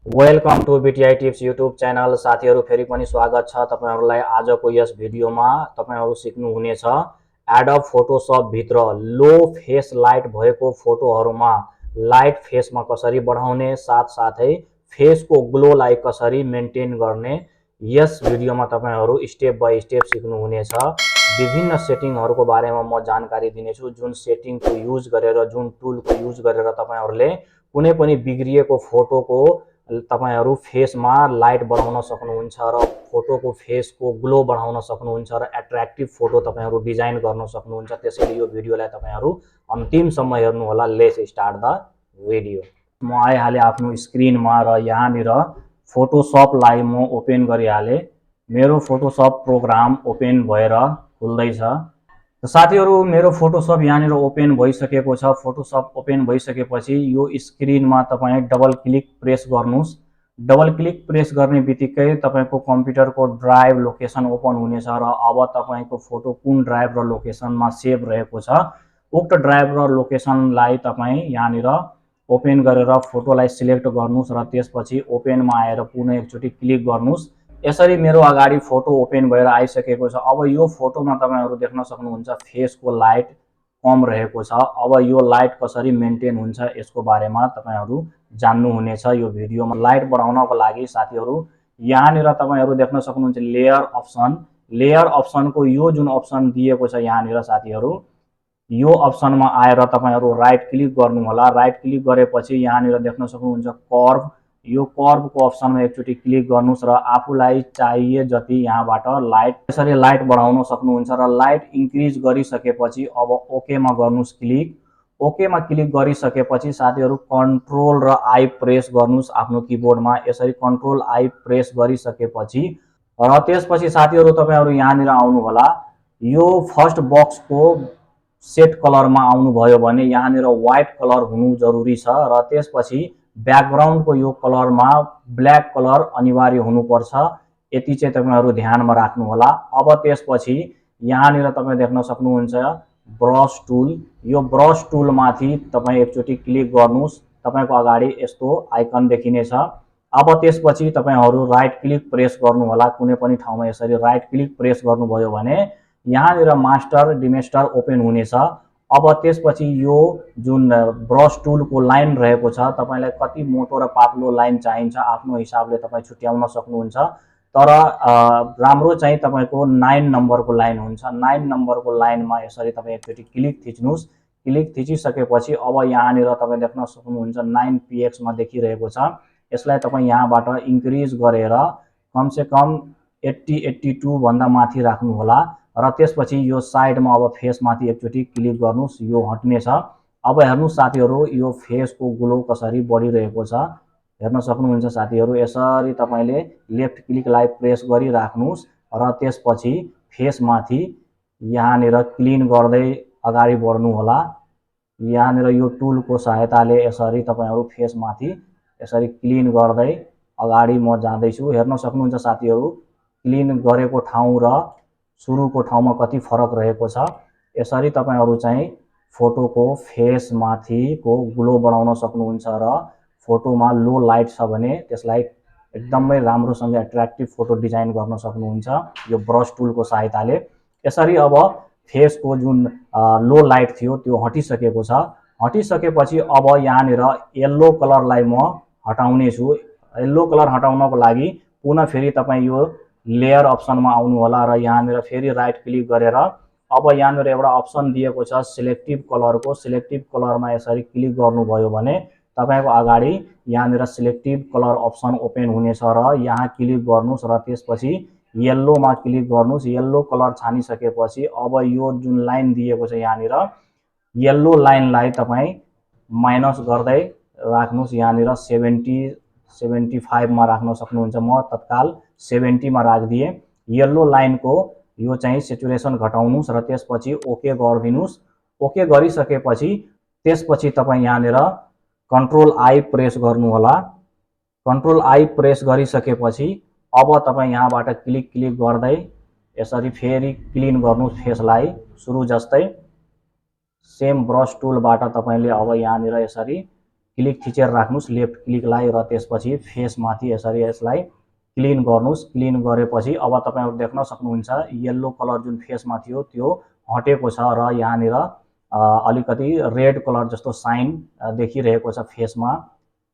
Welcome to BTI tips YouTube channel. साथीहरू फेरि पनि स्वागत छ तपाईहरुलाई। आजको यस भिडियोमा तपाईहरु सिक्नुहुनेछ एडोब फोटोशप भित्र लो फेस लाइट भएको फोटोहरुमा लाइट फेसमा कसरी बढाउने, साथसाथै फेसको ग्लोलाई कसरी मेन्टेन गर्ने। यस भिडियोमा तपाईहरु स्टेप बाइ स्टेप सिक्नुहुनेछ। विभिन्न सेटिङहरुको बारेमा म जानकारी दिनेछु, जुन सेटिङको युज गरेर, जुन टुलको युज गरेर तपाईहरुले कुनै पनि बिग्रिएको फोटोको तपाईहरु फेसमा लाइट बढाउन सक्नुहुन्छ र फोटोको फेसको ग्लो बढाउन सक्नुहुन्छ र एट्र्याक्टिभ फोटो तपाईहरु डिजाइन गर्न सक्नुहुन्छ। त्यसैले यो भिडियोलाई तपाईहरु अन्तिमसम्म हेर्नु होला। Let's start the video. म आइहाले आफ्नो स्क्रिनमा र यहाँनिर फोटोशपलाई म ओपन गरिहाले। मेरो फोटोशप प्रोग्राम ओपन भएर खुल्दैछ। साथीहरु मेरो फोटोशप यहाँनिर ओपन भइसकेको छ। फोटोशप ओपन भइसकेपछि यो स्क्रिनमा तपाई डबल क्लिक प्रेस गर्नुस्। डबल क्लिक प्रेस गर्ने बित्तिकै तपाईको कम्प्युटरको ड्राइभ लोकेसन ओपन हुनेछ र अब तपाईको फोटो कुन ड्राइभ र लोकेसनमा सेभ रहेको छ उक्त ड्राइभ र लोकेसनलाई तपाई यहाँनिर ओपन गरेर फोटोलाई सिलेक्ट गर्नुस् र त्यसपछि ओपनमा आएर पुनः एकचोटी क्लिक गर्नुस्। यसरी मेरो अगाडि फोटो ओपन भएर आइसकेको छ। अब यो फोटोमा तपाईहरु देख्न सक्नुहुन्छ फेसको लाइट कम रहेको छ। अब यो लाइट कसरी मेन्टेन हुन्छ यसको बारेमा तपाईहरु जान्नु हुनेछ यो भिडियोमा। लाइट बढाउनको लागि साथीहरु यहाँनिर तपाईहरु देख्न सक्नुहुन्छ लेयर अप्सन। लेयर अप्सनको यो जुन अप्सन दिएको छ यहाँनिर साथीहरु, यो अप्सनमा आएर तपाईहरु राइट क्लिक गर्नु होला। राइट क्लिक गरेपछि यहाँनिर देख्न सक्नुहुन्छ कर्व। यो कर्वको अप्सनमा एकचोटी क्लिक गर्नुस् र आफूलाई चाहिए जति यहाँबाट लाइट यसरी लाइट बढाउन सक्नुहुन्छ र लाइट इन्क्रिज गरिसकेपछि अब ओके मा गर्नुस् क्लिक। ओके मा क्लिक गरिसकेपछि साथीहरु कन्ट्रोल र आई प्रेस गर्नुस् आफ्नो किबोर्डमा। यसरी कन्ट्रोल आई प्रेस गरिसकेपछि र त्यसपछि साथीहरु तपाईहरु यहाँनिर आउनु होला। यो फर्स्ट बक्सको सेट कलरमा आउनुभयो भने यहाँनिर व्हाइट कलर हुनु जरुरी छ र त्यसपछि ब्याकग्राउन्डको यो कलरमा ब्ल्याक कलर अनिवार्य हुनुपर्छ। यति चाहिँ तपाईहरु ध्यानमा राख्नु होला। अब त्यसपछि यहाँनिर तपाई देख्न सक्नुहुन्छ ब्रश टुल। यो ब्रश टुल माथि तपाई एकचोटी क्लिक गर्नुस्। तपाईको अगाडि यस्तो आइकन देखिनेछ। अब त्यसपछि तपाईहरु राइट क्लिक प्रेस गर्नु होला। कुनै पनि ठाउँमा यसरी राइट क्लिक प्रेस गर्नुभयो भने यहाँनिर मास्टर डिमेस्टर ओपन हुनेछ। अब त्यसपछि यो जुन ब्रश टुलको लाइन रहेको छ तपाईलाई कति मोटो र पातलो लाइन चाहिन्छ आफ्नो हिसाबले तपाई छुट्याउन सक्नुहुन्छ। तर राम्रो चाहिँ तपाईको 9 नम्बरको लाइन हुन्छ। 9 नम्बरको लाइनमा यसरी तपाई एकचोटी क्लिक थिच्नुस्। क्लिक थिचिसकेपछि अब यहाँनिर तपाई देख्न सक्नुहुन्छ 9 px मा देखिरहेको छ। यसलाई तपाई यहाँबाट इन्क्रिज गरेर कम से कम 80-82 भन्दा माथि राख्नु होला र त्यसपछि यो साइडमा अब फेस माथि एकचोटी क्लिक गर्नुस्। यो हट्नेछ। अब हेर्नुस् साथीहरु यो फेसको ग्लो कसरी बढिरहेको छ हेर्न सक्नुहुन्छ साथीहरु। यसरी तपाईले लेफ्ट क्लिकलाई प्रेस गरिराख्नुस् र त्यसपछि फेस माथि यहाँनिर क्लिन गर्दै अगाडि बढ्नु होला। यहाँनिर यो टुलको सहायताले यसरी तपाईहरु फेस माथि यसरी क्लिन गर्दै अगाडि म जाँदैछु। हेर्न सक्नुहुन्छ साथीहरु क्लिन गरेको ठाउँ र सुरुको ठाउँमा कति फरक रहेको छ। यसरी तपाईहरु चाहिँ फोटोको फेस माथिको ग्लो बढाउन सक्नुहुन्छ र फोटोमा लो लाइट छ भने त्यसलाई एकदमै राम्रोसँग एट्र्याक्टिभ फोटो डिजाइन गर्न सक्नुहुन्छ यो ब्रश टुलको सहायताले। यसरी अब फेसको जुन लो लाइट थियो त्यो हटिसकेको छ। हटिसकेपछि अब यहाँनिर येल्लो कलरलाई म हटाउने छु। येल्लो कलर हटाउनको लागि पुनः फेरि तपाई यो लेयर अप्सनमा आउनु होला र यहाँनिर फेरि राइट क्लिक गरेर अब यहाँनिर एउटा अप्सन दिएको छ सिलेक्टिभ कलरको। सिलेक्टिभ कलरमा यसरी क्लिक गर्नुभयो भने तपाईको अगाडि यहाँनिर सिलेक्टिभ कलर अप्सन ओपन हुनेछ र यहाँ क्लिक गर्नुस् र त्यसपछि येल्लोमा क्लिक गर्नुस्। येल्लो कलर छानिसकेपछि अब यो जुन लाइन दिएको छ यहाँनिर येल्लो लाइनलाई तपाई माइनस गर्दै राख्नुस्। यहाँनिर 70-75 मा राख्न सक्नुहुन्छ। म तत्काल 70 मा राख्दिए। येल्लो लाइनको यो चाहिँ सेचुरेसन घटाउनुस् र त्यसपछि ओके गरिदिनुस्। ओके गरिसकेपछि त्यसपछि तपाई यहाँनिर कन्ट्रोल आई प्रेस गर्नु होला। कन्ट्रोल आई प्रेस गरिसकेपछि अब तपाई यहाँबाट क्लिक गर्दै यसरी फेरि क्लिन गर्नुस् फेसलाई सुरु जस्तै। सेम ब्रश टुलबाट तपाईले अब यहाँनिर यसरी क्लिक थिचेर राख्नुस् लेफ्ट क्लिकलाई र त्यसपछि फेसमाथि यसरी यसलाई क्लिन गर्नुस्। क्लिन गरेपछि अब तपाईहरु देख्न सक्नुहुन्छ येल्लो कलर जुन फेसमा थियो त्यो हटेको छ र यहाँनिर अलिकति रेड कलर जस्तो साइन देखिरहेको छ फेसमा,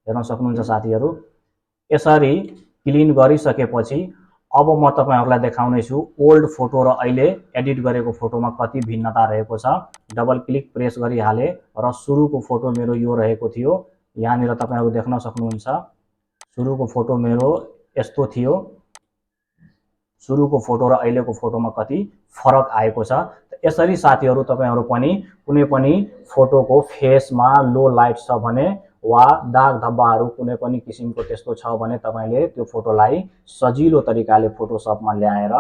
हेर्न सक्नुहुन्छ साथीहरु। यसरी क्लिन गरिसकेपछि अब म तपाईहरुलाई देखाउने छु ओल्ड फोटो र अहिले एडिट गरेको फोटोमा कति भिन्नता रहेको छ। डबल क्लिक प्रेस गरिहाले र सुरुको फोटो मेरो यो रहेको थियो। यहाँनिर तपाईहरु देख्न सक्नुहुन्छ सुरुको फोटो मेरो यस्तो थियो। सुरुको फोटो र अहिलेको फोटोमा कति फरक आएको छ। यसरी साथीहरु तपाईहरु पनि कुनै पनि फोटोको फेसमा लो लाइट छ भने वा दाग धब्बाहरु कुनै पनि किसिमको त्यस्तो छ भने तपाईले त्यो फोटोलाई सजिलो तरिकाले फोटोशपमा ल्याएर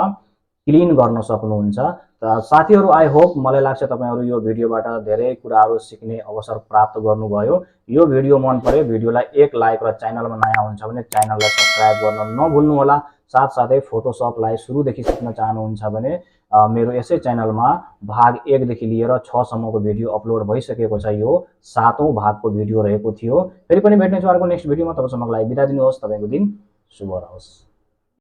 क्लिन गर्न सक्नुहुन्छ। त साथीहरु आई होप मलाई लाग्छ तपाईहरु यो भिडियोबाट धेरै कुराहरु सिक्ने अवसर प्राप्त गर्नुभयो। यो भिडियो मन पर्यो भिडियोलाई एक लाइक र च्यानलमा नयाँ हुन्छ भने च्यानललाई सब्स्क्राइब गर्न नभुल्नु होला। साथसाथै फोटोशपलाई सुरुदेखि सिक्न चाहनुहुन्छ भने मेरो यसै च्यानलमा भाग 1 देखि लिएर 6 सम्मको भिडियो अपलोड भइसकेको छ। यो 7औं भागको भिडियो रहेको थियो। फेरि पनि भेट्ने छु अर्को नेक्स्ट भिडियोमा। तबसम्मको लागि बिदा दिनुहोस्। तपाईको दिन शुभ रहोस्।